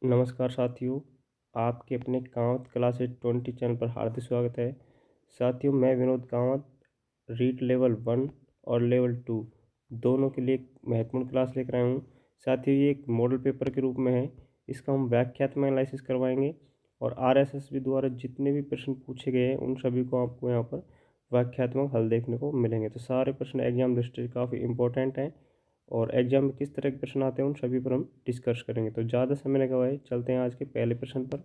नमस्कार साथियों, आपके अपने कांवत क्लासेस 20 चैनल पर हार्दिक स्वागत है। साथियों, मैं विनोद कांवत रीट लेवल 1 और लेवल 2 दोनों के लिए एक महत्वपूर्ण क्लास लेकर आया हूँ। साथियों, ये एक मॉडल पेपर के रूप में है। इसका हम व्याख्यात्मक एनालिसिस करवाएंगे और RSSB द्वारा जितने भी प्रश्न पूछे गए हैं उन सभी को आपको यहाँ पर व्याख्यात्मक हल देखने को मिलेंगे। तो सारे प्रश्न एग्जाम दृष्टि से काफ़ी इंपॉर्टेंट हैं और एग्जाम में किस तरह के प्रश्न आते हैं उन सभी पर हम डिस्कस करेंगे। तो ज़्यादा समय न गवाए, चलते हैं आज के पहले प्रश्न पर।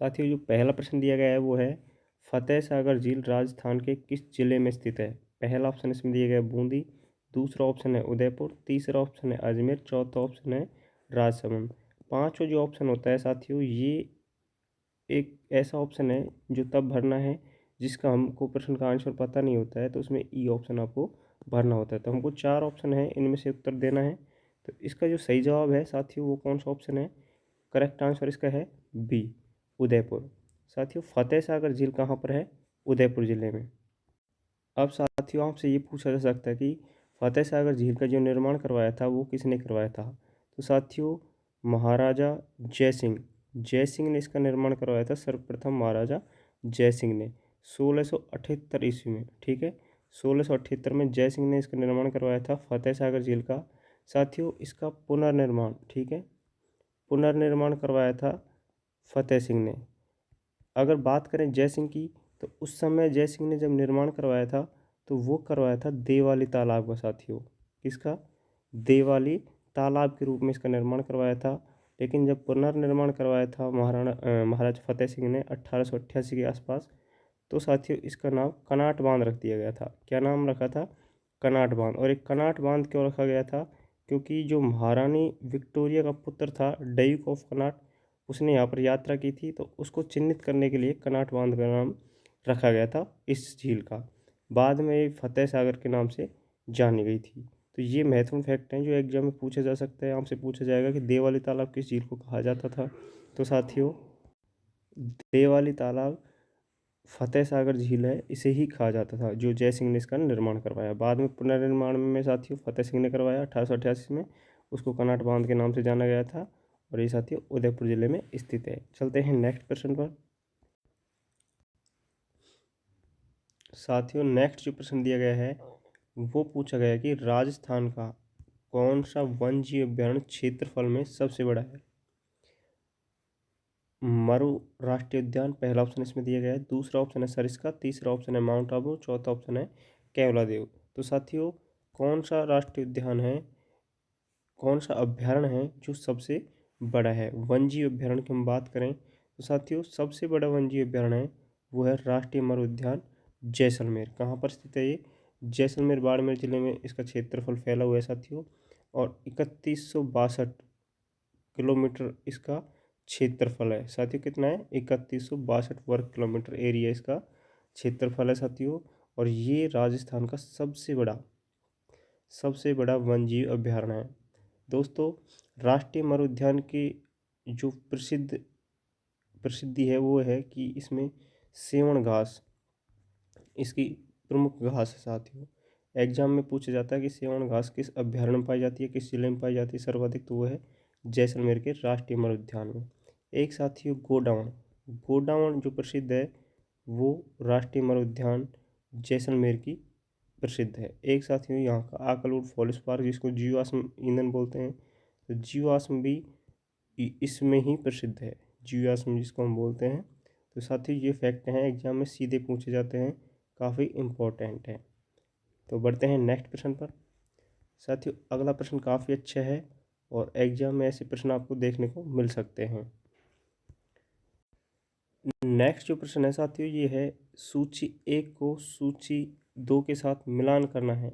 साथियों, जो पहला प्रश्न दिया गया है वो है, फतेह सागर झील राजस्थान के किस जिले में स्थित है। पहला ऑप्शन इसमें दिया गया है बूंदी, दूसरा ऑप्शन है उदयपुर, तीसरा ऑप्शन है अजमेर, चौथा ऑप्शन है राजसमंद। पाँचवा जो ऑप्शन होता है साथियों, ये एक ऐसा ऑप्शन है जो तब भरना है जिसका हमको प्रश्न का आंसर पता नहीं होता है, तो उसमें ई ऑप्शन आपको भरना होता है। तो हमको चार ऑप्शन है, इनमें से उत्तर देना है। तो इसका जो सही जवाब है साथियों वो कौन सा ऑप्शन है? करेक्ट आंसर इसका है बी, उदयपुर। साथियों, फतेह सागर झील कहाँ पर है? उदयपुर ज़िले में। अब साथियों, आपसे ये पूछा जा सकता है कि फतेह सागर झील का जो निर्माण करवाया था वो किसने करवाया था। तो साथियों, महाराजा जयसिंह जयसिंह ने इसका निर्माण करवाया था। सर्वप्रथम महाराजा जयसिंह ने 1678 ईस्वी में, ठीक है, 1678 में जयसिंह ने इसका निर्माण करवाया था फतेह सागर झील का। साथियों, इसका पुनर्निर्माण, ठीक है, पुनर्निर्माण करवाया था फतेह सिंह ने। अगर बात करें जय सिंह की, तो उस समय जय सिंह ने जब निर्माण करवाया था तो वो करवाया था देवाली तालाब का। साथियों, किसका? देवाली तालाब के रूप में इसका निर्माण करवाया था। लेकिन जब पुनर्निर्माण करवाया था महाराज फतेह सिंह ने 1888 के आसपास, तो साथियों इसका नाम कनाट बांध रख दिया गया था। क्या नाम रखा था? कनाट बांध। और एक कनाट बांध क्यों रखा गया था? क्योंकि जो महारानी विक्टोरिया का पुत्र था ड्यूक ऑफ कनाट, उसने यहाँ पर यात्रा की थी, तो उसको चिन्हित करने के लिए कनाट बांध का नाम रखा गया था इस झील का। बाद में ये फतेह सागर के नाम से जानी गई थी। तो ये महत्वपूर्ण फैक्ट हैं जो एग्जाम में पूछा जा सकता है। आपसे पूछा जाएगा कि देवाली तालाब किस झील को कहा जाता था। तो साथियों, देवाली तालाब फतेह सागर झील है, इसे ही कहा जाता था, जो जय सिंह ने इसका निर्माण करवाया। बाद में पुनर्निर्माण में साथियों फतेह सिंह ने करवाया 1888 में। उसको कनाट बांध के नाम से जाना गया था और ये साथियों उदयपुर जिले में स्थित है। चलते हैं नेक्स्ट प्रश्न पर। साथियों, नेक्स्ट जो प्रश्न दिया गया है वो पूछा गया है कि राजस्थान का कौन सा वन जीव अभ्यारण्य क्षेत्रफल में सबसे बड़ा है। मरु राष्ट्रीय उद्यान पहला ऑप्शन इसमें दिया गया है, दूसरा ऑप्शन है सरिस्का, तीसरा ऑप्शन है माउंट आबू, चौथा ऑप्शन है केवलादेव। तो साथियों, कौन सा राष्ट्रीय उद्यान है, कौन सा अभ्यारण्य है जो सबसे बड़ा है? वन जीव अभ्यारण्य की हम बात करें तो साथियों सबसे बड़ा वन जीव अभ्यारण्य है वो है राष्ट्रीय मरु उद्यान जैसलमेर। कहाँ पर स्थित है ये? जैसलमेर बाड़मेर जिले में इसका क्षेत्रफल फैला हुआ है साथियों। और 3162 किलोमीटर इसका क्षेत्रफल है। साथियों, कितना है? 3162 वर्ग किलोमीटर एरिया इसका क्षेत्रफल है साथियों। और ये राजस्थान का सबसे बड़ा वन्यजीव अभ्यारण्य है। दोस्तों, राष्ट्रीय मरु उद्यान की जो प्रसिद्धि है वो है कि इसमें सेवण घास इसकी प्रमुख घास है साथियों। एग्जाम में पूछा जाता है कि सेवण घास किस अभ्यारण्य में पाई जाती है, किस जिले में पाई जाती है सर्वाधिक, तो वो है जैसलमेर के राष्ट्रीय मरु उद्यान में। एक साथियों गोडाउन गोडाउन जो प्रसिद्ध है वो राष्ट्रीय मरु उद्यान जैसलमेर की प्रसिद्ध है। एक साथियों यहाँ का आकलूड फॉरेस्ट पार्क, जिसको जीवाश्म ईंधन बोलते हैं, तो जीवाश्म भी इसमें ही प्रसिद्ध है, जीवाश्म जिसको हम बोलते हैं। तो साथियों, ये फैक्ट हैं एग्जाम में सीधे पूछे जाते हैं, काफ़ी इम्पोर्टेंट है। तो बढ़ते हैं नेक्स्ट प्रश्न पर। साथियों, अगला प्रश्न काफ़ी अच्छा है और एग्जाम में ऐसे प्रश्न आपको देखने को मिल सकते हैं। नेक्स्ट जो प्रश्न है साथियों ये है, सूची 1 को सूची 2 के साथ मिलान करना है।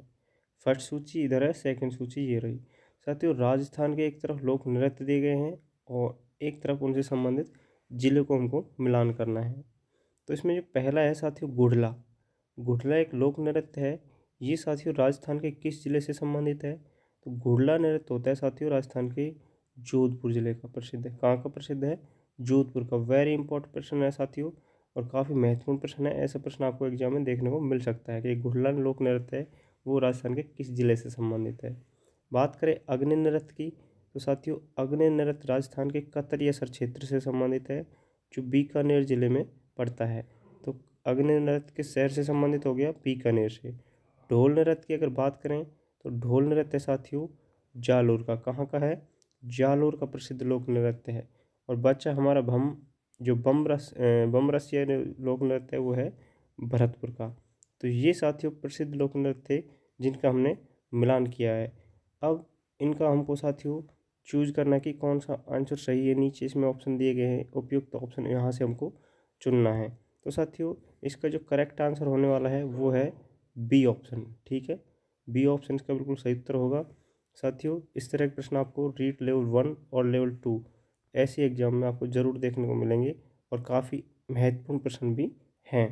फर्स्ट सूची इधर है, सेकंड सूची ये रही। साथियों, राजस्थान के एक तरफ लोक नृत्य दिए गए हैं और एक तरफ उनसे संबंधित जिले को हमको मिलान करना है। तो इसमें जो पहला है साथियों गुड़ला गुड़ला एक लोक नृत्य है। ये साथियों राजस्थान के किस जिले से संबंधित है? तो गुड़ला नृत्य होता है साथियों राजस्थान के जोधपुर जिले का प्रसिद्ध है। कहाँ का प्रसिद्ध है? जोधपुर का। वेरी इंपॉर्टेंट प्रश्न है साथियों और काफ़ी महत्वपूर्ण प्रश्न है। ऐसा प्रश्न आपको एग्जाम में देखने को मिल सकता है कि गुड़ला लोक नृत्य है वो राजस्थान के किस जिले से संबंधित है। बात करें अग्नि नृत्य की, तो साथियों अग्नि नृत्य राजस्थान के कतरी असर क्षेत्र से संबंधित है, जो बीकानेर जिले में पड़ता है। तो अग्नि नृत्य किस शहर से संबंधित हो गया? बीकानेर से। ढोल नृत्य की अगर बात करें तो ढोल नृत्य साथियों जालोर का, कहाँ का है? जालोर का प्रसिद्ध लोक नृत्य है। और बच्चा हमारा जो बम रसिया लोक नृत्य है वो है भरतपुर का। तो ये साथियों प्रसिद्ध लोक नृत्य थे जिनका हमने मिलान किया है। अब इनका हमको साथियों चूज करना है कि कौन सा आंसर सही है। नीचे इसमें ऑप्शन दिए गए हैं, उपयुक्त ऑप्शन यहाँ से हमको चुनना है। तो साथियों इसका जो करेक्ट आंसर होने वाला है वो है बी ऑप्शन। ठीक है, बी ऑप्शन इसका बिल्कुल सही उत्तर होगा। साथियों इस तरह के प्रश्न आपको रीट लेवल 1 और लेवल 2 ऐसे एग्जाम में आपको ज़रूर देखने को मिलेंगे और काफ़ी महत्वपूर्ण प्रश्न भी हैं।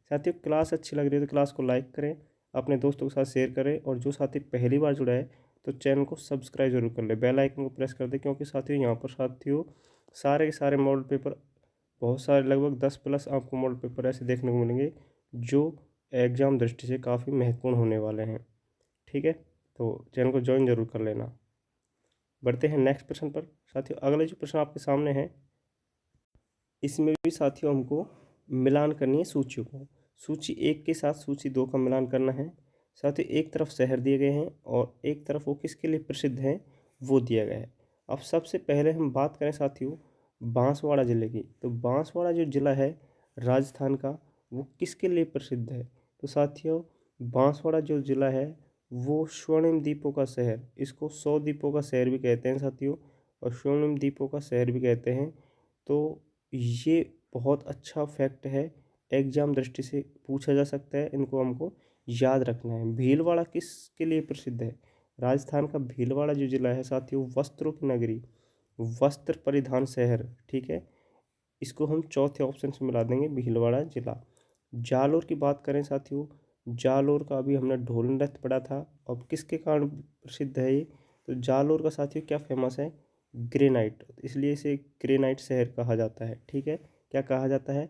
साथियों क्लास अच्छी लग रही है तो क्लास को लाइक करें, अपने दोस्तों के साथ शेयर करें, और जो साथी पहली बार जुड़ा है तो चैनल को सब्सक्राइब जरूर कर ले, बेल आइकन को प्रेस कर दे, क्योंकि साथियों यहाँ पर साथियों सारे के सारे मॉडल पेपर, बहुत सारे लगभग 10 प्लस आपको मॉडल पेपर ऐसे देखने को मिलेंगे जो एग्ज़ाम दृष्टि से काफ़ी महत्वपूर्ण होने वाले हैं। ठीक है, तो चैनल को ज्वाइन जरूर कर लेना। बढ़ते हैं नेक्स्ट प्रश्न पर। साथियों अगला जो प्रश्न आपके सामने है इसमें भी साथियों हमको मिलान करनी है सूचियों को। सूची 1 के साथ सूची 2 का मिलान करना है। साथियों एक तरफ शहर दिए गए हैं और एक तरफ वो किसके लिए प्रसिद्ध हैं वो दिया गया है। अब सबसे पहले हम बात करें साथियों बांसवाड़ा ज़िले की, तो बांसवाड़ा जो ज़िला है राजस्थान का वो किसके लिए प्रसिद्ध है? तो साथियों बांसवाड़ा जो ज़िला है वो स्वर्णिम द्वीपों का शहर, इसको 100 द्वीपों का शहर भी कहते हैं साथियों, और स्वर्णिम द्वीपों का शहर भी कहते हैं। तो ये बहुत अच्छा फैक्ट है, एग्जाम दृष्टि से पूछा जा सकता है, इनको हमको याद रखना है। भीलवाड़ा किसके लिए प्रसिद्ध है? राजस्थान का भीलवाड़ा जो जिला है साथियों वस्त्रों की नगरी, वस्त्र परिधान शहर। ठीक है, इसको हम चौथे ऑप्शन से मिला देंगे भीलवाड़ा जिला। जालोर की बात करें साथियों, जालोर का अभी हमने ढोल नृत्य पढ़ा था। अब किसके कारण प्रसिद्ध है ये? तो जालोर का साथियों क्या फेमस है? ग्रेनाइट, इसलिए इसे ग्रेनाइट शहर कहा जाता है। ठीक है, क्या कहा जाता है?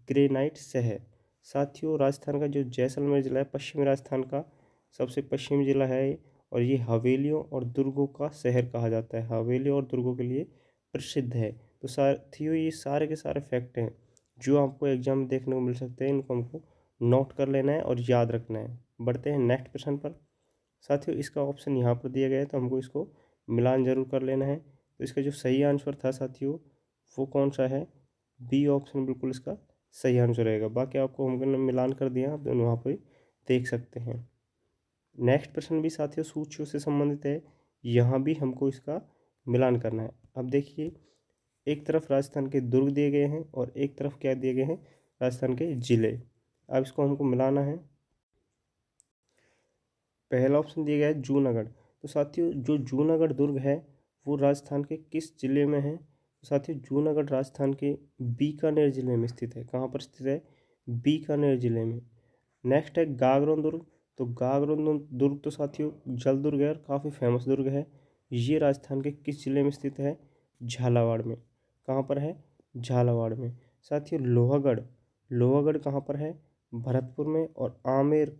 ग्रेनाइट शहर। साथियों राजस्थान का जो जैसलमेर ज़िला है पश्चिमी राजस्थान का सबसे पश्चिमी ज़िला है, और ये हवेलियों और दुर्गों का शहर कहा जाता है, हवेलियों और दुर्गों के लिए प्रसिद्ध है। तो साथियों ये सारे के सारे फैक्ट हैं जो आपको एग्जाम में देखने को मिल सकते हैं, इनको हमको नोट कर लेना है और याद रखना है। बढ़ते हैं नेक्स्ट प्रश्न पर। साथियों इसका ऑप्शन यहाँ पर दिया गया है तो हमको इसको मिलान जरूर कर लेना है। तो इसका जो सही आंसर था साथियों वो कौन सा है? बी ऑप्शन बिल्कुल इसका सही आंसर रहेगा। बाकी आपको हमने मिलान कर दिया, आप वहाँ पर देख सकते हैं। नेक्स्ट प्रश्न भी साथियों सूचियों से संबंधित है, यहाँ भी हमको इसका मिलान करना है। अब देखिए एक तरफ राजस्थान के दुर्ग दिए गए हैं और एक तरफ क्या दिए गए हैं? राजस्थान के ज़िले। अब इसको हमको मिलाना है। पहला ऑप्शन दिया गया है जूनागढ़। तो साथियों जो जूनागढ़ दुर्ग है वो राजस्थान के किस जिले में है? तो साथियों जूनागढ़ राजस्थान के बीकानेर जिले में स्थित है। कहाँ पर स्थित है? बीकानेर जिले में। नेक्स्ट है गागरोन दुर्ग। तो गागरोन दुर्ग तो साथियों जल दुर्ग है और काफ़ी फेमस दुर्ग है। ये राजस्थान के किस जिले में स्थित है? झालावाड़ में। कहाँ पर है? झालावाड़ में। साथियों लोहागढ़, लोहागढ़ कहाँ पर है? भरतपुर में। और आमेर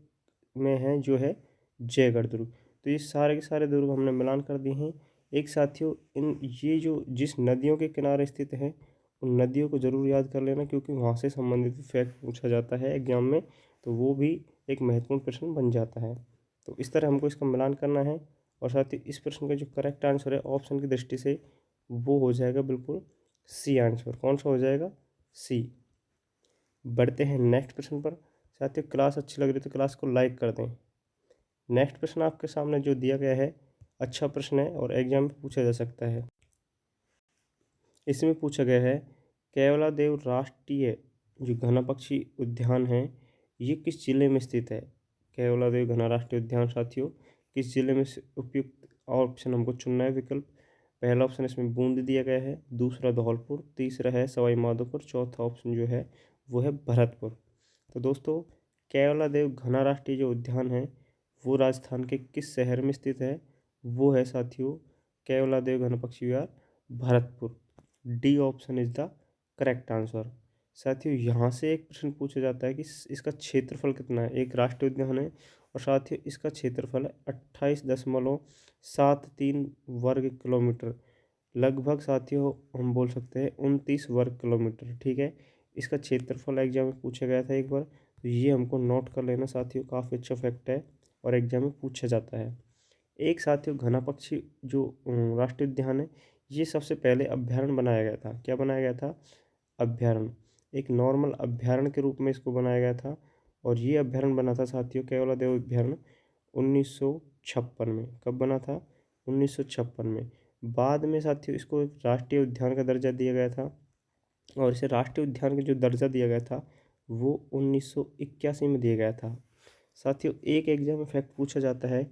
में है जो है जयगढ़ दुर्ग। तो ये सारे के सारे दुर्ग हमने मिलान कर दिए हैं। एक साथियों इन ये जो जिस नदियों के किनारे स्थित हैं उन नदियों को ज़रूर याद कर लेना, क्योंकि वहाँ से संबंधित फैक्ट पूछा जाता है एग्जाम में, तो वो भी एक महत्वपूर्ण प्रश्न बन जाता है। तो इस तरह हमको इसका मिलान करना है। और साथ ही इस प्रश्न का जो करेक्ट आंसर है ऑप्शन की दृष्टि से वो हो जाएगा बिल्कुल सी आंसर। कौन सा हो जाएगा? सी। बढ़ते हैं नेक्स्ट प्रश्न पर। साथियों क्लास अच्छी लग रही तो क्लास को लाइक कर दें। नेक्स्ट प्रश्न आपके सामने जो दिया गया है अच्छा प्रश्न है और एग्जाम में पूछा जा सकता है। इसमें पूछा गया है केवलादेव राष्ट्रीय जो घना पक्षी उद्यान है ये किस जिले में स्थित है? केवलादेव घना राष्ट्रीय उद्यान साथियों किस जिले में उपयुक्त ऑप्शन हमको चुनना है विकल्प। पहला ऑप्शन इसमें बूंदी दिया गया है, दूसरा धौलपुर, तीसरा है सवाई माधोपुर, चौथा ऑप्शन जो है वो है भरतपुर। तो दोस्तों केवलादेव घना राष्ट्रीय जो उद्यान है वो राजस्थान के किस शहर में स्थित है? वो है साथियों Keoladeo Ghana Pakshi Vihar Bharatpur. D option is the correct answer. साथियों यहाँ से एक प्रश्न पूछा जाता है कि इसका क्षेत्रफल कितना है। एक राष्ट्रीय उद्यान है और साथियों इसका क्षेत्रफल है 28.73 वर्ग किलोमीटर, लगभग साथियों हम बोल सकते हैं 29 वर्ग किलोमीटर। ठीक है, इसका क्षेत्रफल एग्जाम में पूछा गया था एक बार, तो ये हमको नोट कर लेना साथियों, काफ़ी अच्छा फैक्ट है और एग्जाम में पूछा जाता है। एक साथियों घना पक्षी जो राष्ट्रीय उद्यान है, ये सबसे पहले अभ्यारण्य बनाया गया था। क्या बनाया गया था? अभ्यारण्य। एक नॉर्मल अभ्यारण्य के रूप में इसको बनाया गया था और ये अभ्यारण्य बना था साथियों केवलादेव अभ्यारण्य 1956 में। कब बना था? 1956 में। बाद में साथियों इसको एक राष्ट्रीय उद्यान का दर्जा दिया गया था और इसे राष्ट्रीय उद्यान का जो दर्जा दिया गया था वो 1981 में दिया गया था। साथियों एक एग्जाम में फैक्ट पूछा जाता है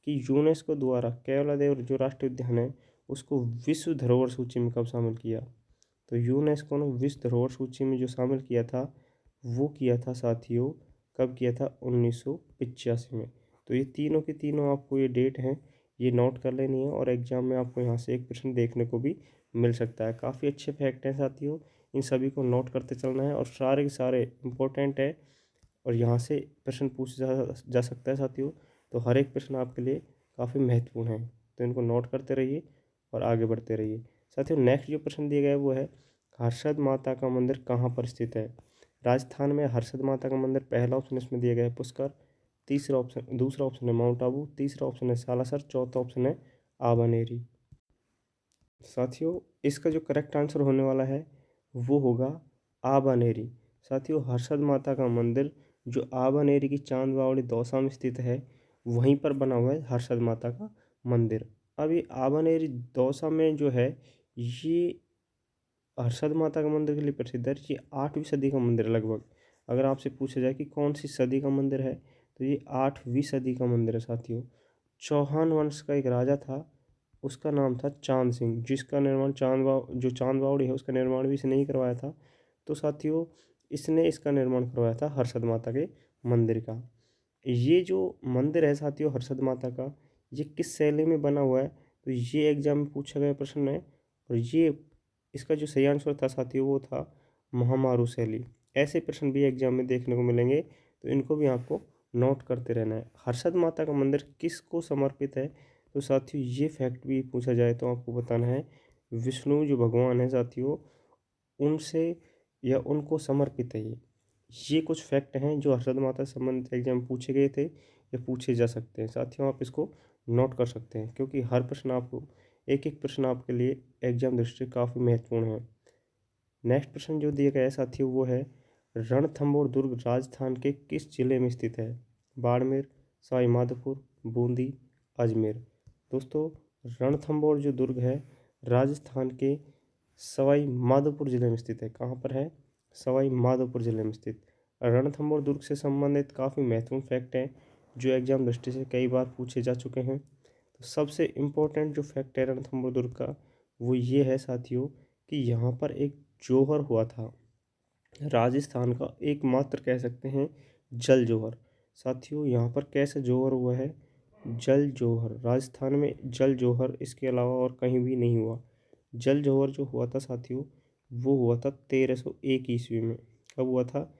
कि यूनेस्को द्वारा केवलादेव जो राष्ट्रीय उद्यान है उसको विश्व धरोहर सूची में कब शामिल किया? तो यूनेस्को ने विश्व धरोहर सूची में जो शामिल किया था वो किया था साथियों, कब किया था? 1985 में। तो ये तीनों के तीनों आपको ये डेट हैं, ये नोट कर लेनी है और एग्जाम में आपको यहाँ से एक प्रश्न देखने को भी मिल सकता है। काफ़ी अच्छे फैक्ट हैं साथियों, इन सभी को नोट करते चलना है और सारे के सारे इम्पोर्टेंट है और यहाँ से प्रश्न पूछा जा सकता है साथियों। तो हर एक प्रश्न आपके लिए काफ़ी महत्वपूर्ण है, तो इनको नोट करते रहिए और आगे बढ़ते रहिए। साथियों नेक्स्ट जो प्रश्न दिया गया है वो है हर्षद माता का मंदिर कहाँ पर स्थित है? राजस्थान में हर्षद माता का मंदिर, पहला ऑप्शन इसमें दिया गया है पुष्कर, दूसरा ऑप्शन है माउंट आबू, तीसरा ऑप्शन है सालासर, चौथा ऑप्शन है आबानेरी। साथियों इसका जो करेक्ट आंसर होने वाला है वो होगा आबानेरी। साथियों हर्षद माता का मंदिर जो आबानेरी की चांद बावड़ी दौसा में स्थित है वहीं पर बना हुआ है हर्षद माता का मंदिर। अब ये आबानेरी दौसा में जो है ये हर्षद माता का मंदिर के लिए प्रसिद्ध है। ये 8वीं सदी का मंदिर है लगभग। अगर आपसे पूछा जाए कि कौन सी सदी का मंदिर है तो ये 8वीं सदी का मंदिर है साथियों। चौहान वंश का एक राजा था, उसका नाम था चांद सिंह, जिसका निर्माण चांद बावड़ी है उसका निर्माण भी इसने ही करवाया था। तो साथियों इसने इसका निर्माण करवाया था हर्षद माता के मंदिर का। ये जो मंदिर है साथियों हर्षद माता का, ये किस शैली में बना हुआ है? तो ये एग्जाम में पूछा गया प्रश्न है और ये इसका जो सही आंसर था साथियों वो था महामारू शैली। ऐसे प्रश्न भी एग्जाम में देखने को मिलेंगे, तो इनको भी आपको नोट करते रहना है। हर्षद माता का मंदिर किसको समर्पित है? तो साथियों ये फैक्ट भी पूछा जाए तो आपको बताना है विष्णु जो भगवान है साथियों उनसे या उनको समर्पित है ये कुछ फैक्ट हैं जो हर्षद माता से संबंधित एग्जाम पूछे गए थे या पूछे जा सकते हैं। साथियों आप इसको नोट कर सकते हैं क्योंकि हर प्रश्न आपको एक एक प्रश्न आपके लिए एग्जाम दृष्टि काफ़ी महत्वपूर्ण है। नेक्स्ट प्रश्न जो दिया गया है साथियों वो है रणथंभौर दुर्ग राजस्थान के किस जिले में स्थित है? बाड़मेर, सवाई माधोपुर, बूंदी, अजमेर। दोस्तों रणथंभौर जो दुर्ग है राजस्थान के सवाई माधोपुर जिले में स्थित है। कहाँ पर है? सवाई माधोपुर जिले में स्थित। रणथंभौर दुर्ग से संबंधित काफ़ी महत्वपूर्ण फैक्ट हैं जो एग्जाम दृष्टि से कई बार पूछे जा चुके हैं। तो सबसे इम्पोर्टेंट जो फैक्ट है रणथंभौर दुर्ग का वो ये है साथियों कि यहाँ पर एक जौहर हुआ था, राजस्थान का एकमात्र कह सकते हैं जल जौहर। साथियों यहाँ पर कैसे जौहर हुआ है? जल जौहर, राजस्थान में जल जौहर इसके अलावा और कहीं भी नहीं हुआ। जल जौहर जो हुआ था साथियों वो हुआ था 1301 ईस्वी में। कब हुआ था?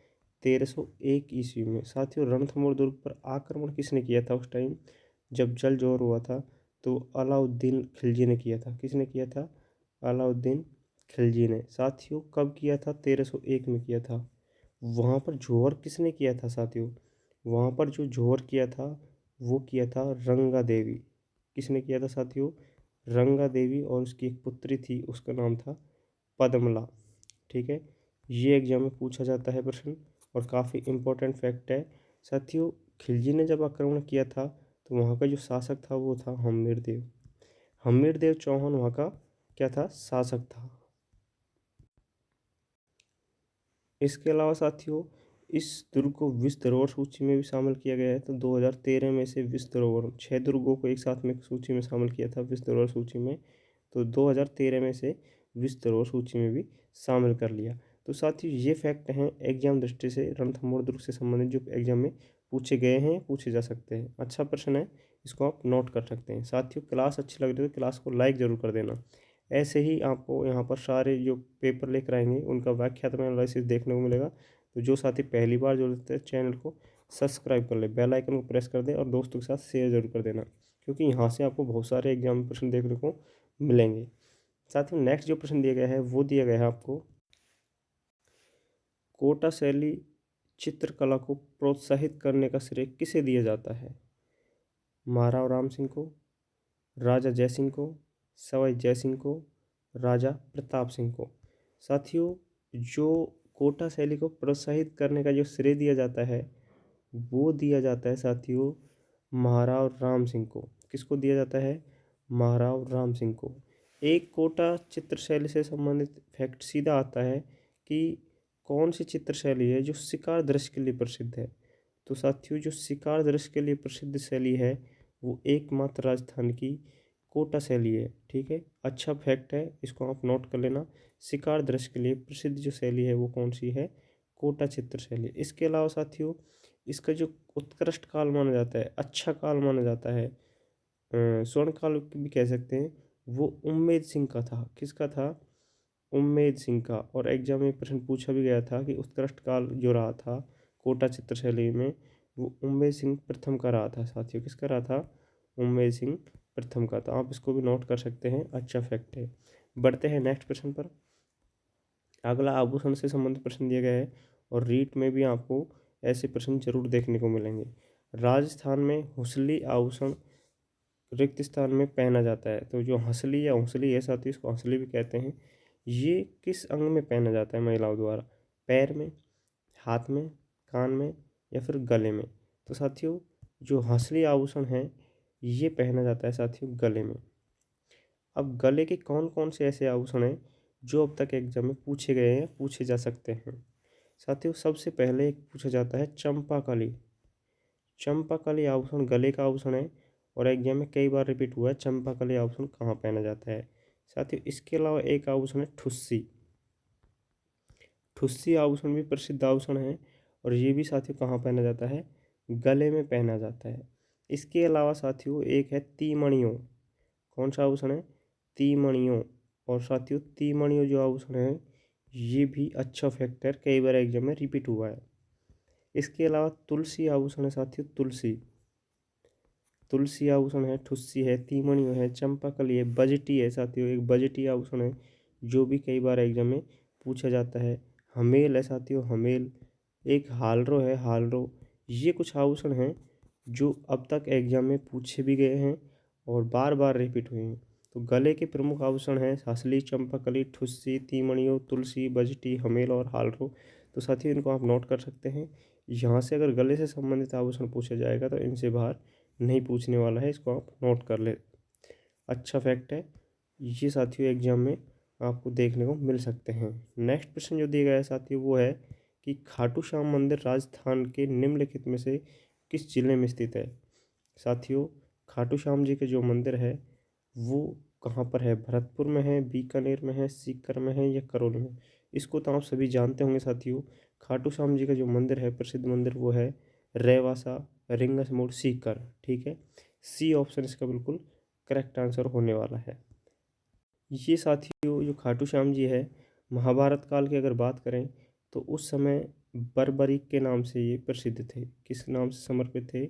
1301 ईस्वी में। साथियों रणथंभौर दुर्ग पर आक्रमण किसने किया था उस टाइम जब जल जौहर हुआ था? तो अलाउद्दीन खिलजी ने किया था। किसने किया था? अलाउद्दीन खिलजी ने। साथियों कब किया था? 1301 में किया था। वहाँ पर जौहर किसने किया था साथियों? वहाँ पर जो जौहर किया था वो किया था रंगा देवी। किसने किया था साथियों? रंगा देवी और उसकी एक पुत्री थी उसका नाम था पद्मला। ठीक है, ये एग्जाम में पूछा जाता है प्रश्न और काफ़ी इम्पोर्टेंट फैक्ट है साथियों। खिलजी ने जब आक्रमण किया था तो वहाँ का जो शासक था वो था हम्मीर देव। हम्मीर देव चौहान वहाँ का क्या था? शासक था। इसके अलावा साथियों इस दुर्ग को विश्व धरोहर सूची में भी शामिल किया गया है। तो 2013 में से विश्व धरोहर 6 दुर्गों को एक साथ में सूची में शामिल किया था विश्व धरोहर सूची में, तो 2013 में से विश्व धरोहर सूची में भी शामिल कर लिया। तो साथियों ये फैक्ट हैं एग्जाम दृष्टि से रणथंभौर दुर्ग से संबंधित जो एग्जाम में पूछे गए हैं, पूछे जा सकते हैं। अच्छा प्रश्न है, इसको आप नोट कर सकते हैं। साथियों क्लास अच्छी लग रही है तो क्लास को लाइक ज़रूर कर देना। ऐसे ही आपको यहाँ पर सारे जो पेपर लेकर आएंगे उनका व्याख्यात्मक एनालिसिस देखने को मिलेगा। तो जो साथी पहली बार जुड़ते हैं चैनल को सब्सक्राइब कर ले, बेल आइकन को प्रेस कर दे और दोस्तों के साथ शेयर जरूर कर देना, क्योंकि यहाँ से आपको बहुत सारे एग्जाम में प्रश्न देखने को मिलेंगे। साथ ही नेक्स्ट जो प्रश्न दिया गया है वो दिया गया है आपको, कोटा शैली चित्रकला को प्रोत्साहित करने का श्रेय किसे दिया जाता है? महाराव राम सिंह को, राजा जयसिंह को, सवाई जयसिंह को, राजा प्रताप सिंह को। साथियों, जो कोटा शैली को प्रोत्साहित करने का जो श्रेय दिया जाता है वो दिया जाता है साथियों महाराव राम सिंह को। किसको दिया जाता है? महाराव राम सिंह को। एक कोटा चित्र शैली से संबंधित फैक्ट सीधा आता है कि कौन सी चित्र शैली है जो शिकार दृश्य के लिए प्रसिद्ध है। तो साथियों, जो शिकार दृश्य के लिए प्रसिद्ध शैली है वो एकमात्र राजस्थान की कोटा शैली है। ठीक है, अच्छा फैक्ट है, इसको आप नोट कर लेना। शिकार दृश्य के लिए प्रसिद्ध जो शैली है वो कौन सी है? कोटा चित्र शैली। इसके अलावा साथियों, इसका जो उत्कृष्ट काल माना जाता है, अच्छा काल माना जाता है, स्वर्ण काल भी कह सकते हैं, वो उम्मेद सिंह का था। किसका था? उम्मेद सिंह का। और एग्जाम में प्रश्न पूछा भी गया था कि उत्कृष्ट काल जो रहा था कोटा चित्र शैली में वो उम्मेद सिंह प्रथम का रहा था। साथियों, किसका रहा था? उम्मेद सिंह प्रथम का। तो आप इसको भी नोट कर सकते हैं, अच्छा फैक्ट है। बढ़ते हैं नेक्स्ट प्रश्न पर। अगला आभूषण से संबंधित प्रश्न दिया गया है और रीट में भी आपको ऐसे प्रश्न जरूर देखने को मिलेंगे। राजस्थान में हुसली आभूषण रिक्त स्थान में पहना जाता है। तो जो हंसली या हुसली है साथियों, इसको हंसली भी कहते हैं, ये किस अंग में पहना जाता है महिलाओं द्वारा? पैर में, हाथ में, कान में या फिर गले में? तो साथियों, जो हंसली आभूषण है ये पहना जाता है साथियों गले में। अब गले के कौन कौन से ऐसे आभूषण हैं जो अब तक एग्जाम में पूछे गए हैं, पूछे जा सकते हैं? साथियों, सबसे पहले एक पूछा जाता है चंपाकली। चंपाकली आभूषण गले का आभूषण है और एग्जाम में कई बार रिपीट हुआ है चंपाकली आभूषण कहाँ पहना जाता है। साथियों, इसके अलावा एक आभूषण है ठुस्सी। ठुस्सी आभूषण भी प्रसिद्ध आभूषण है और ये भी साथियों कहाँ पहना जाता है? गले में पहना जाता है। इसके अलावा साथियों एक है तीमणियों। कौन सा आभूषण है? तीमणियों। और साथियों, तीमणियों जो आभूषण है ये भी अच्छा फैक्टर कई बार एग्जाम में रिपीट हुआ है। इसके अलावा तुलसी आभूषण है साथियों, तुलसी। तुलसी आभूषण है, ठुस्सी है, तीमणियों है, चंपाकली है, बजटी है साथियों, एक बजटी आभूषण है जो भी कई बार एग्जाम में पूछा जाता है। हमेल है साथियों, हमेल। एक हालरो है, हालरो। ये कुछ आभूषण हैं जो अब तक एग्जाम में पूछे भी गए हैं और बार बार रिपीट हुए हैं। तो गले के प्रमुख आभूषण हैं हंसली, चंपाकली, ठुस्सी, तीमणियों, तुलसी, बजटी, हमेल और हालरो। तो साथियों, इनको आप नोट कर सकते हैं। यहाँ से अगर गले से संबंधित आभूषण पूछा जाएगा तो इनसे बाहर नहीं पूछने वाला है, इसको आप नोट कर ले। अच्छा फैक्ट है ये साथियों, एग्जाम में आपको देखने को मिल सकते हैं। नेक्स्ट प्रश्न जो दिया गया है साथियों वो है कि खाटू श्याम मंदिर राजस्थान के निम्नलिखित में से किस जिले में स्थित है? साथियों, खाटू श्याम जी के जो मंदिर है वो कहाँ पर है? भरतपुर में है, बीकानेर में है, सीकर में है या करौली में? इसको तो आप सभी जानते होंगे साथियों। खाटू श्याम जी का जो मंदिर है, प्रसिद्ध मंदिर, वो है रेवासा, रिंगस मोड़, सीकर। ठीक है, सी ऑप्शन इसका बिल्कुल करेक्ट आंसर होने वाला है। ये साथियों जो खाटू श्याम जी है, महाभारत काल की अगर बात करें तो उस समय बर्बरीक के नाम से ये प्रसिद्ध थे। किस नाम से समर्पित थे?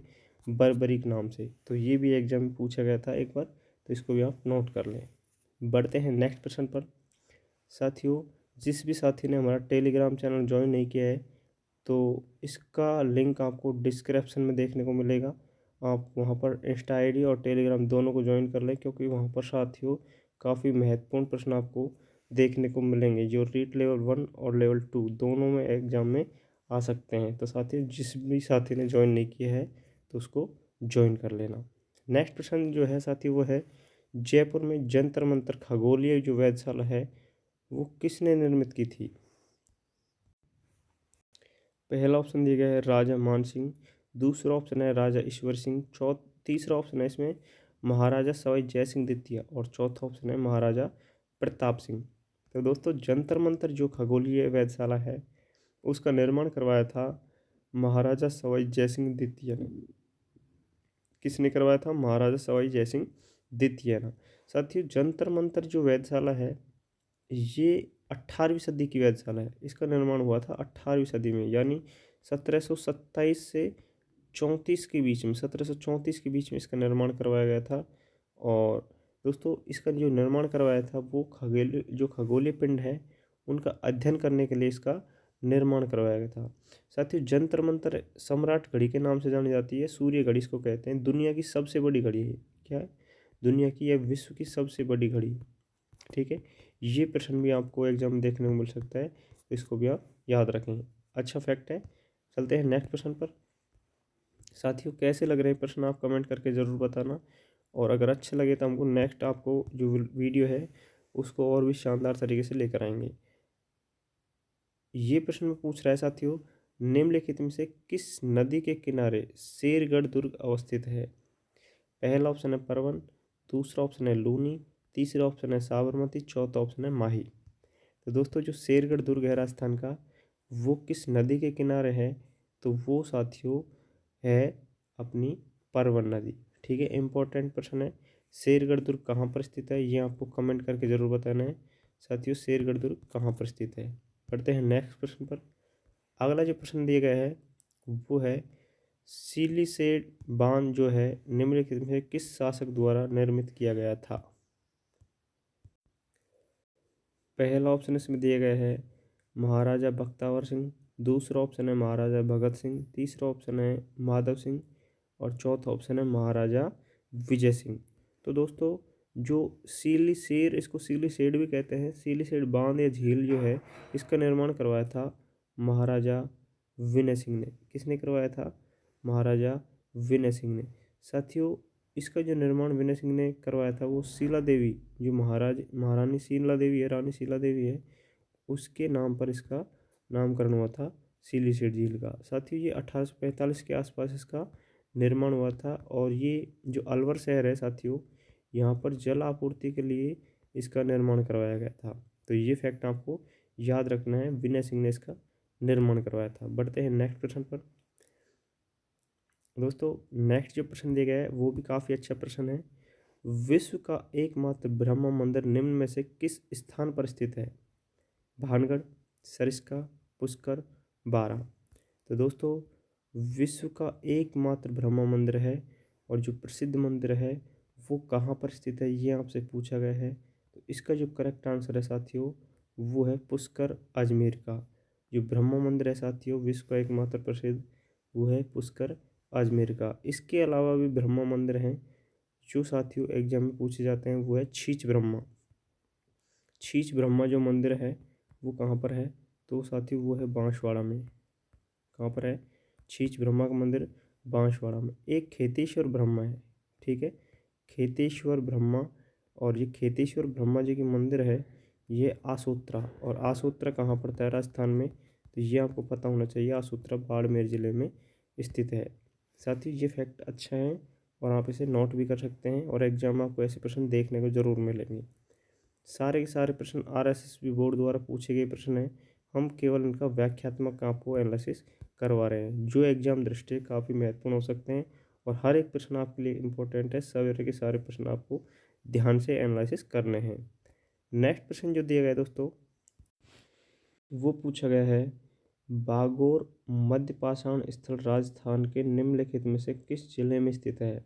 बर्बरीक नाम से। तो ये भी एग्जाम में पूछा गया था एक बार, तो इसको भी आप नोट कर लें। बढ़ते हैं नेक्स्ट प्रश्न पर। साथियों, जिस भी साथी ने हमारा टेलीग्राम चैनल ज्वाइन नहीं किया है तो इसका लिंक आपको डिस्क्रिप्शन में देखने को मिलेगा। आप वहां पर इंस्टा आईडी और टेलीग्राम दोनों को ज्वाइन कर लें, क्योंकि वहां पर साथियों काफ़ी महत्वपूर्ण प्रश्न आपको देखने को मिलेंगे जो रीट लेवल 1 और लेवल 2 दोनों में एग्जाम में आ सकते हैं। तो साथियों, जिस भी साथी ने ज्वाइन नहीं किया है तो उसको ज्वाइन कर लेना। नेक्स्ट प्रश्न जो है साथियों वो है, जयपुर में जंतर मंतर खगोलीय जो वेधशाला है वो किसने निर्मित की थी? पहला ऑप्शन दिया गया है राजा मान सिंह, दूसरा ऑप्शन है राजा ईश्वर सिंह, तीसरा ऑप्शन है इसमें महाराजा सवाई जय सिंह द्वितीय और चौथा ऑप्शन है महाराजा प्रताप सिंह। तो दोस्तों, जंतर मंतर जो खगोलीय वेधशाला है उसका निर्माण करवाया था महाराजा सवाई जय सिंह द्वितीय ने। किसने करवाया था? महाराजा सवाई जय सिंह द्वितीय ने। साथियों, जंतर मंतर जो वेधशाला है ये 18वीं सदी की वेधशाला है। इसका निर्माण हुआ था 18वीं सदी में, यानी 1727 से 1734 के बीच में 1734 के बीच में इसका निर्माण करवाया गया था। और दोस्तों इसका जो निर्माण करवाया था वो खगोलीय पिंड है उनका अध्ययन करने के लिए इसका निर्माण करवाया गया था। साथियों जंतर मंतर सम्राट घड़ी के नाम से जानी जाती है। सूर्य घड़ी इसको कहते हैं। दुनिया की सबसे बड़ी घड़ी है। क्या है? दुनिया की या विश्व की सबसे बड़ी घड़ी। ठीक है, ये प्रश्न भी आपको एग्जाम में देखने को मिल सकता है, इसको भी आप याद रखें। अच्छा फैक्ट है। चलते हैं नेक्स्ट प्रश्न पर। साथियों कैसे लग रहे हैं प्रश्न आप कमेंट करके ज़रूर बताना, और अगर अच्छे लगे तो हमको नेक्स्ट आपको जो वीडियो है उसको और भी शानदार तरीके से लेकर आएंगे। ये प्रश्न में पूछ रहा है साथियों, निम्नलिखित में से किस नदी के किनारे शेरगढ़ दुर्ग अवस्थित है? पहला ऑप्शन है परवन, दूसरा ऑप्शन है लूनी, तीसरा ऑप्शन है साबरमती, चौथा ऑप्शन है माही। तो दोस्तों जो शेरगढ़ दुर्ग है राजस्थान का, वो किस नदी के किनारे है? तो वो साथियों है अपनी परवन नदी। ठीक है, इंपॉर्टेंट प्रश्न है। शेरगढ़ दुर्ग कहाँ पर स्थित है, ये आपको कमेंट करके ज़रूर बताना है। साथियों शेरगढ़ दुर्ग कहाँ पर स्थित है। पढ़ते हैं नेक्स्ट प्रश्न पर। अगला जो प्रश्न दिया गया है वो है, सिलिसेड बांध जो है निम्नलिखित में किस शासक द्वारा निर्मित किया गया था? पहला ऑप्शन इसमें दिया गया है महाराजा बख्तावर सिंह, दूसरा ऑप्शन है महाराजा भगत सिंह, तीसरा ऑप्शन है माधव सिंह, और चौथा ऑप्शन है महाराजा विजय सिंह। तो दोस्तों जो सिलिसेड, इसको सिलिसेड भी कहते हैं, सिलिसेड बांध या झील जो है इसका निर्माण करवाया था महाराजा विनय सिंह ने। किसने करवाया था? महाराजा विनय सिंह ने। साथियों इसका जो निर्माण विनय सिंह ने करवाया था वो शीला देवी, जो महारानी शीला देवी है, रानी शीला देवी है, उसके नाम पर इसका नामकरण हुआ था सिलिसेड झील का। साथियों ये 1845 के आसपास इसका निर्माण हुआ था। और ये जो अलवर शहर है साथियों, यहाँ पर जल आपूर्ति के लिए इसका निर्माण करवाया गया था। तो ये फैक्ट आपको याद रखना है, विनय सिंह ने इसका निर्माण करवाया था। बढ़ते हैं नेक्स्ट प्रश्न पर। दोस्तों नेक्स्ट जो प्रश्न दिया गया है वो भी काफ़ी अच्छा प्रश्न है। विश्व का एकमात्र ब्रह्मा मंदिर निम्न में से किस स्थान पर स्थित है? भानगढ़, सरिस्का, पुष्कर, बारा। तो दोस्तों विश्व का एकमात्र ब्रह्मा मंदिर है और जो प्रसिद्ध मंदिर है वो कहाँ पर स्थित है, ये आपसे पूछा गया है। तो इसका जो करेक्ट आंसर है साथियों वो है पुष्कर अजमेर का। जो ब्रह्मा मंदिर है साथियों विश्व का एकमात्र प्रसिद्ध, वो है पुष्कर अजमेर का। इसके अलावा भी ब्रह्मा मंदिर हैं जो साथियों एग्जाम में पूछे जाते हैं, वो है छींच ब्रह्मा। छींच ब्रह्मा जो मंदिर है वो कहाँ पर है? तो साथियों वो है बांसवाड़ा में। कहाँ पर है? छींच ब्रह्मा का मंदिर बांसवाड़ा में। एक खेतेश्वर ब्रह्मा है। ठीक है, खेतेश्वर ब्रह्मा। और ये खेतेश्वर ब्रह्मा जी की मंदिर है ये आसोत्रा। और आसोत्रा कहाँ पड़ता है? राजस्थान में। तो ये आपको पता होना चाहिए, आसोत्रा बाड़मेर ज़िले में स्थित है। साथियों ये फैक्ट अच्छा है और आप इसे नोट भी कर सकते हैं, और एग्जाम में आपको ऐसे प्रश्न देखने को ज़रूर मिलेंगे। सारे के सारे प्रश्न आरएसएसबी बोर्ड द्वारा पूछे गए प्रश्न हैं। हम केवल इनका व्याख्यात्मक आपको एनालिसिस करवा रहे हैं, जो एग्जाम दृष्टि काफ़ी महत्वपूर्ण हो सकते हैं और हर एक प्रश्न आपके लिए इम्पोर्टेंट है। सवेरे के सारे प्रश्न आपको ध्यान से एनालिसिस करने हैं। नेक्स्ट प्रश्न जो दिया गया है दोस्तों वो पूछा गया है, बागोर मध्य पाषाण स्थल राजस्थान के निम्नलिखित में से किस जिले में स्थित है?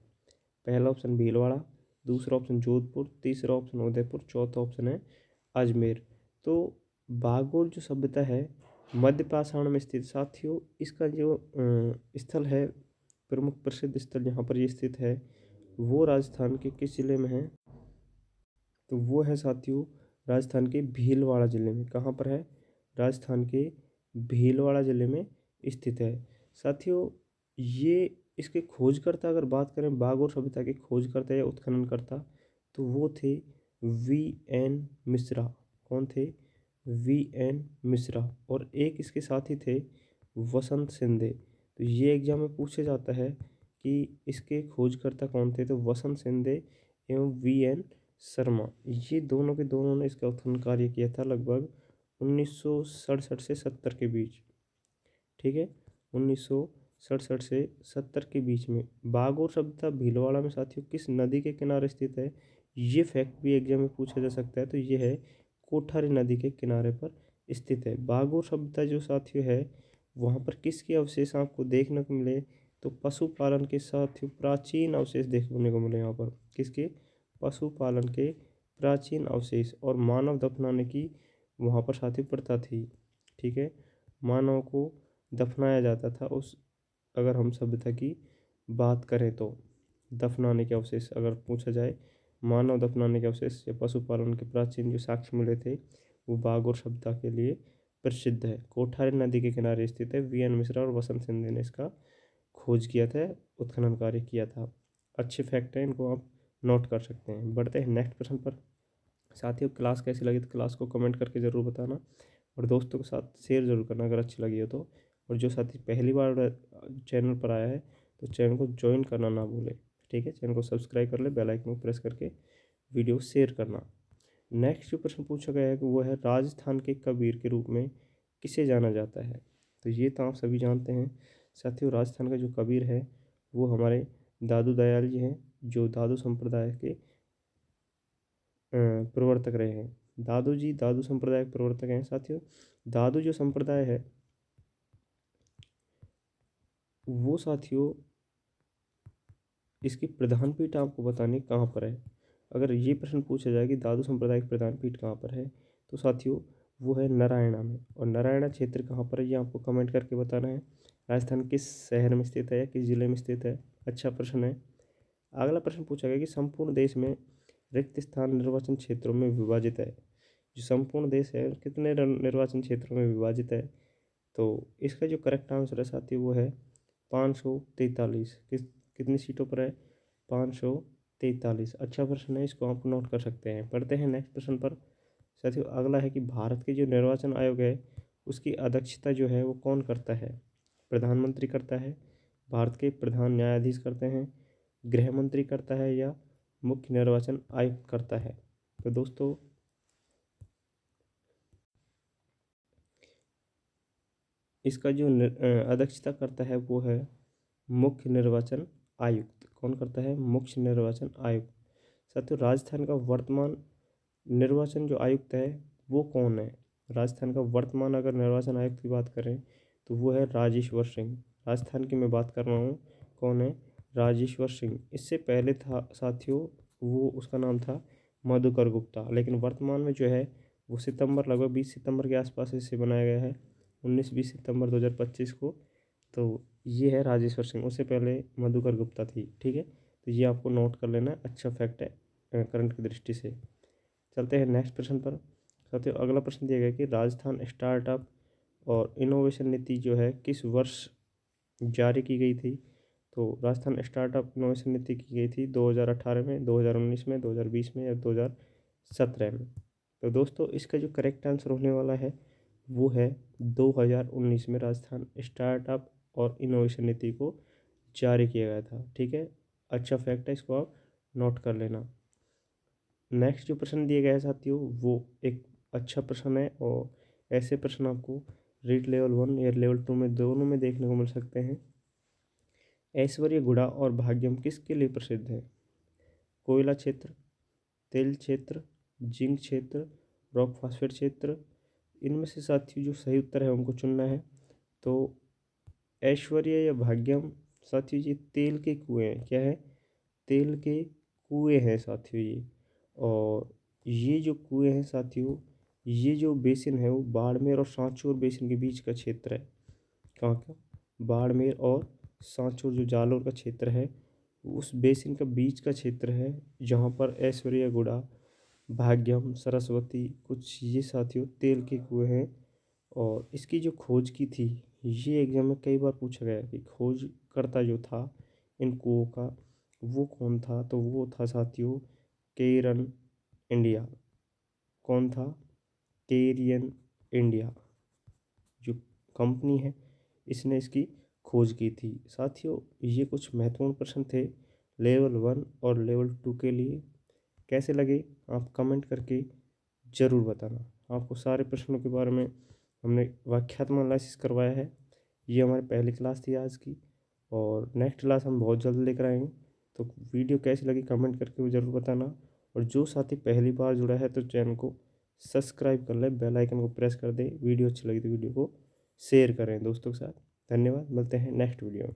पहला ऑप्शन भीलवाड़ा, दूसरा ऑप्शन जोधपुर, तीसरा ऑप्शन उदयपुर, चौथा ऑप्शन है अजमेर। तो बागोर जो सभ्यता है मध्य पाषाण में स्थित। साथियों इसका जो स्थल है, प्रमुख प्रसिद्ध स्थल जहाँ पर ये स्थित है वो राजस्थान के किस जिले में है? तो वो है साथियों राजस्थान के भीलवाड़ा ज़िले में। कहाँ पर है? राजस्थान के भीलवाड़ा ज़िले में स्थित है। साथियों ये इसके खोजकर्ता अगर बात करें, बागोर सभ्यता के खोजकर्ता या उत्खननकर्ता, तो वो थे वी.एन. मिश्रा। कौन थे? वी.एन. मिश्रा। और एक इसके साथी थे वसंत सिंधे। तो ये एग्जाम में पूछा जाता है कि इसके खोजकर्ता कौन थे, तो वसंत सिंधे एवं वी.एन. शर्मा, ये दोनों के दोनों ने इसका उत्खनन कार्य किया था लगभग 1967 से 70 के बीच। ठीक है, 1967 से 70 के बीच में। बागोर सभ्यता भीलवाड़ा में साथियों किस नदी के किनारे स्थित है? ये फैक्ट भी एग्जाम में पूछा जा सकता है। तो ये है कोठारी नदी के किनारे पर स्थित है। बागोर सभ्यता जो साथियों है वहाँ पर किसके अवशेष आपको देखने को मिले? तो पशुपालन के साथियों प्राचीन अवशेष देखने को मिले यहाँ पर। किसके? पशुपालन के प्राचीन अवशेष। और मानव दफनाने की वहाँ पर साथियों प्रथा थी। ठीक है, मानव को दफनाया जाता था उस, अगर हम सभ्यता की बात करें तो दफनाने के अवशेष अगर पूछा जाए, मानव दफनाने के अवशेष या पशुपालन के प्राचीन जो साक्ष्य मिले थे वो बाघ और सभ्यता के लिए प्रसिद्ध है। कोठारी नदी के किनारे स्थित है। वी एन मिश्रा और वसंत सिंधे ने इसका खोज किया था, उत्खनन कार्य किया था। अच्छे फैक्ट हैं, इनको आप नोट कर सकते हैं। बढ़ते हैं नेक्स्ट प्रश्न पर। साथियों क्लास कैसी लगी तो क्लास को कमेंट करके ज़रूर बताना और दोस्तों के साथ शेयर ज़रूर करना अगर अच्छी लगी हो तो। और जो साथी पहली बार चैनल पर आया है तो चैनल को ज्वाइन करना ना भूले। ठीक है, चैनल को सब्सक्राइब कर ले, बेल आइकन को प्रेस करके वीडियो शेयर करना। नेक्स्ट जो प्रश्न पूछा गया है कि वो है राजस्थान के कबीर के रूप में किसे जाना जाता है। तो ये तो आप सभी जानते हैं साथियों, राजस्थान का जो कबीर है वो हमारे दादू दयाल जी हैं, जो दादू संप्रदाय के प्रवर्तक रहे हैं। दादू जी दादू संप्रदाय के प्रवर्तक हैं साथियों। दादू जो संप्रदाय है वो साथियों, इसकी प्रधान पीठ आपको बतानी कहाँ पर है। अगर ये प्रश्न पूछा जाए कि दादू संप्रदाय की प्रधान पीठ कहाँ पर है तो साथियों वो है नारायणा में। और नारायणा क्षेत्र कहाँ पर है ये आपको कमेंट करके बताना है। राजस्थान किस शहर में स्थित है या किस जिले में स्थित है। अच्छा प्रश्न है। अगला प्रश्न पूछा गया कि संपूर्ण देश में रिक्त स्थान निर्वाचन क्षेत्रों में विभाजित है। जो संपूर्ण देश है कितने निर्वाचन क्षेत्रों में विभाजित है। तो इसका जो करेक्ट आंसर है साथियों वो है 543। कितनी सीटों पर है? 543। अच्छा प्रश्न है, इसको आप नोट कर सकते हैं। पढ़ते हैं नेक्स्ट प्रश्न पर। साथियों अगला है कि भारत के जो निर्वाचन आयोग है उसकी अध्यक्षता जो है वो कौन करता है। प्रधानमंत्री करता है, भारत के प्रधान न्यायाधीश करते हैं, गृह मंत्री करता है या मुख्य निर्वाचन आयुक्त करता है। तो दोस्तों इसका जो अध्यक्षता करता है वो है मुख्य निर्वाचन आयुक्त। कौन करता है? मुख्य निर्वाचन आयुक्त। साथियों राजस्थान का वर्तमान निर्वाचन जो आयुक्त है वो कौन है? राजस्थान का वर्तमान अगर निर्वाचन आयुक्त की बात करें तो वो है राजेश्वर सिंह। राजस्थान की मैं बात कर रहा हूँ, कौन है? राजेश्वर सिंह। इससे पहले था साथियों वो, उसका नाम था मधुकर गुप्ता। लेकिन वर्तमान में जो है वो सितंबर, लगभग 20 सितंबर के आसपास इसे बनाया गया है, 19-20 सितंबर 2025 को। तो ये है राजेश्वर सिंह, उससे पहले मधुकर गुप्ता थी। ठीक है, तो ये आपको नोट कर लेना, अच्छा फैक्ट है करंट की दृष्टि से। चलते हैं नेक्स्ट प्रश्न पर। साथियों अगला प्रश्न दिया गया कि राजस्थान स्टार्टअप और इनोवेशन नीति जो है किस वर्ष जारी की गई थी। तो राजस्थान स्टार्टअप इनोवेशन नीति की गई थी 2018 में, 2019 में, 2020 में या 2017 में। तो दोस्तों इसका जो करेक्ट आंसर होने वाला है वो है 2019 में राजस्थान स्टार्टअप और इनोवेशन नीति को जारी किया गया था। ठीक है, अच्छा फैक्ट है, इसको आप नोट कर लेना। नेक्स्ट जो प्रश्न दिया गया है साथियों वो एक अच्छा प्रश्न है और ऐसे प्रश्न आपको रीट लेवल 1 या लेवल 2 में दोनों में देखने को मिल सकते हैं। ऐश्वर्य गुड़ा और भाग्यम किसके लिए प्रसिद्ध है? कोयला क्षेत्र, तेल क्षेत्र, जिंक क्षेत्र, रॉक फास्फेट क्षेत्र। इनमें से साथियों जो सही उत्तर है उनको चुनना है। तो ऐश्वर्य या भाग्यम साथियों ये तेल के कुएँ हैं। क्या है? तेल के कुएँ हैं साथियों ये। और ये जो कुएँ हैं साथियों, ये जो बेसिन है वो बाड़मेर और सांचौर बेसिन के बीच का क्षेत्र है। कहाँ का? बाड़मेर और सांचौर जो जालोर का क्षेत्र है उस बेसिन का बीच का क्षेत्र है, जहाँ पर ऐश्वर्या गुड़ा, भाग्यम, सरस्वती, कुछ ये साथियों तेल के कुएँ हैं। और इसकी जो खोज की थी, ये एग्जाम में कई बार पूछा गया कि खोजकर्ता जो था इन कुओं का वो कौन था। तो वो था साथियों केरन इंडिया। कौन था? केरियन इंडिया जो कंपनी है इसने इसकी खोज की थी। साथियों ये कुछ महत्वपूर्ण प्रश्न थे लेवल 1 और लेवल 2 के लिए। कैसे लगे आप कमेंट करके ज़रूर बताना। आपको सारे प्रश्नों के बारे में हमने वाक्यात्मक एनालिसिस करवाया है। ये हमारी पहली क्लास थी आज की और नेक्स्ट क्लास हम बहुत जल्द लेकर आएंगे। तो वीडियो कैसी लगी कमेंट करके वो ज़रूर बताना। और जो साथी पहली बार जुड़ा है तो चैनल को सब्सक्राइब कर ले, बेल आइकन को प्रेस कर दे। वीडियो अच्छी लगी तो वीडियो को शेयर करें दोस्तों के साथ। धन्यवाद, मिलते हैं नेक्स्ट वीडियो में।